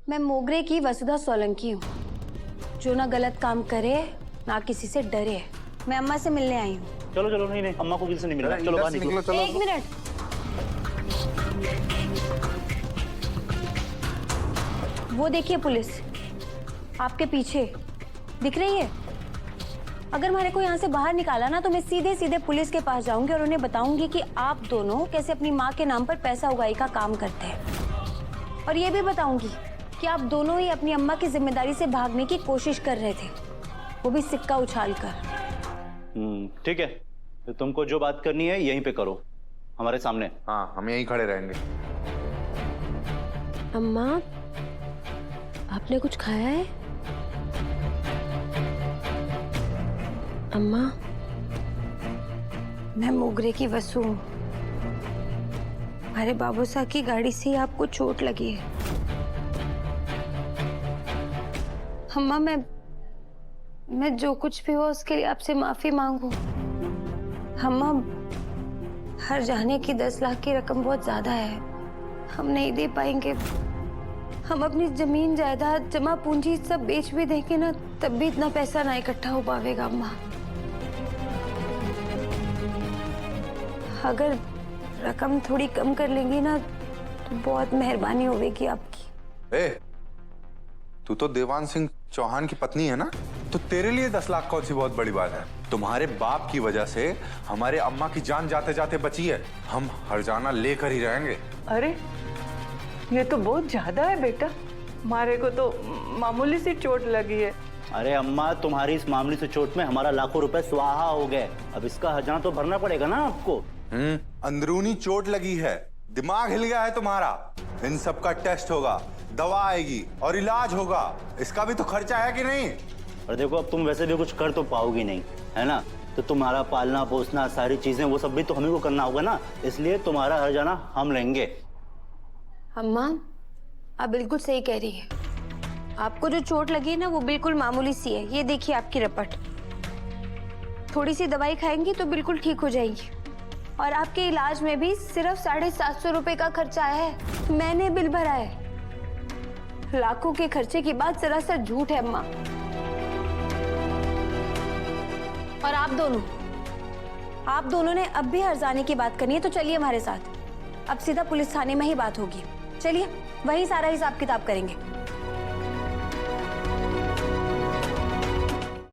मैं मोगरे की वसुधा सोलंकी हूँ, जो ना गलत काम करे ना किसी से डरे। मैं अम्मा से मिलने आई हूँ। चलो चलो, नहीं नहीं, अम्मा को किसी से नहीं मिलना, चलो बाहर निकलो। चलो। एक मिनट, वो देखिए पुलिस आपके पीछे दिख रही है। अगर मेरे को यहाँ से बाहर निकाला ना तो मैं सीधे सीधे पुलिस के पास जाऊंगी और उन्हें बताऊंगी कि आप दोनों कैसे अपनी माँ के नाम पर पैसा उगाही का काम करते हैं, और ये भी बताऊंगी कि आप दोनों ही अपनी अम्मा की जिम्मेदारी से भागने की कोशिश कर रहे थे, वो भी सिक्का उछाल कर। ठीक है, तो तुमको जो बात करनी है यहीं पे करो, हमारे सामने। हाँ, हम यहीं खड़े रहेंगे। अम्मा, आपने कुछ खाया है? अम्मा, मैं मोगरे की वसु हूँ। हमारे बाबू साहब की गाड़ी से ही आपको चोट लगी है। अम्मा, मैं जो कुछ भी हो उसके लिए आपसे माफी मांगू। अम्मा, हर जाने की 10 लाख की रकम बहुत ज्यादा है, हम नहीं दे पाएंगे। हम अपनी जमीन जायदाद जमा पूंजी सब बेच भी देंगे ना, तब भी इतना पैसा ना इकट्ठा हो पाएगा। अम्मा, अगर रकम थोड़ी कम कर लेंगी ना तो बहुत मेहरबानी होगी आपकी। ए, तू तो देवान सिंह चौहान की पत्नी है ना, तो तेरे लिए 10 लाख कौन सी बहुत बड़ी बात है। तुम्हारे बाप की वजह से हमारे अम्मा की जान जाते जाते बची है, हम हर्जाना लेकर ही रहेंगे। अरे ये तो बहुत ज्यादा है बेटा, हमारे को तो मामूली सी चोट लगी है। अरे अम्मा, तुम्हारी इस मामले से चोट में हमारा लाखों रुपए स्वाहा हो गए, अब इसका हर्जाना तो भरना पड़ेगा ना आपको। अंदरूनी चोट लगी है, दिमाग हिल गया है तुम्हारा। इन सब का टेस्ट होगा, दवा आएगी और इलाज होगा, इसका भी तो खर्चा है कि नहीं। और देखो, अब तुम वैसे भी कुछ कर तो पाओगी नहीं, है ना, तो तुम्हारा पालना पोसना सारी चीजें वो सब भी तो हमें को करना होगा ना, इसलिए तुम्हारा हर्जाना हम लेंगे। अम्मा, आप बिल्कुल सही कह रही है। आपको जो चोट लगी है ना वो बिल्कुल मामूली सी है। ये देखिए आपकी रपट, थोड़ी सी दवाई खाएंगी तो बिल्कुल ठीक हो जाएंगी, और आपके इलाज में भी सिर्फ 750 रुपए का खर्चा आया है। मैंने बिल भरा है। लाखों के खर्चे की बात सरासर झूठ है अम्मा। और आप दोनों ने अब भी हर्जाने की बात करनी है तो चलिए हमारे साथ। अब सीधा पुलिस थाने में ही बात होगी। चलिए, वहीं सारा हिसाब किताब करेंगे।